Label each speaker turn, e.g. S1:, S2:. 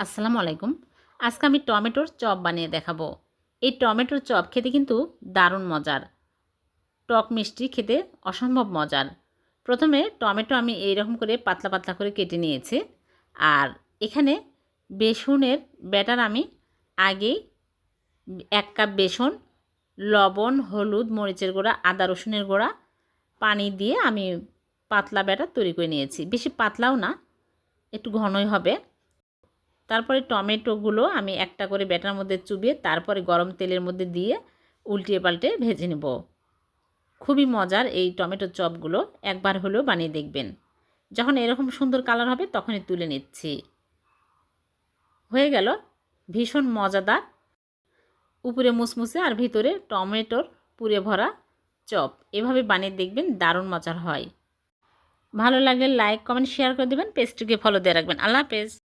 S1: আসসালামু আলাইকুম। আজকে আমি টমেটোর চপ বানিয়ে দেখাবো। এই টমেটোর চপ খেতে কিন্তু দারুণ মজার। টক মিষ্টি খেতে অসম্ভব মজার। প্রথমে টমেটো আমি এইরকম করে পাতলা পাতলা করে কেটে নিয়েছি। আর এখানে বেসনের ব্যাটার আমি আগেই 1 কাপ বেসন, লবণ, হলুদ, মরিচের গুঁড়া, আদা রসুনের গুঁড়া, পানি দিয়ে আমি পাতলা ব্যাটার তৈরি করে নিয়েছি। বেশি পাতলাও না, একটু ঘনই হবে। তারপরে টমেটোগুলো আমি একটা করে ব্যাটার মধ্যে চুবিয়ে তারপরে গরম তেলের মধ্যে দিয়ে উল্টিয়ে পাল্টে ভেজে নেব। খুবই মজার এই টমেটো চপগুলো, একবার হলেও বানিয়ে দেখবেন। যখন এরকম সুন্দর কালার হবে তখনই তুলে নিচ্ছি। হয়ে গেল ভীষণ মজাদার, উপরে মুসমুসে আর ভিতরে টমেটোর পুরে ভরা চপ। এভাবে বানিয়ে দেখবেন, দারুণ মজার হয়। ভালো লাগলে লাইক, কমেন্ট, শেয়ার করে দেবেন। পেজটিকে ফলো দিয়ে রাখবেন। আল্লাহ হাফেজ।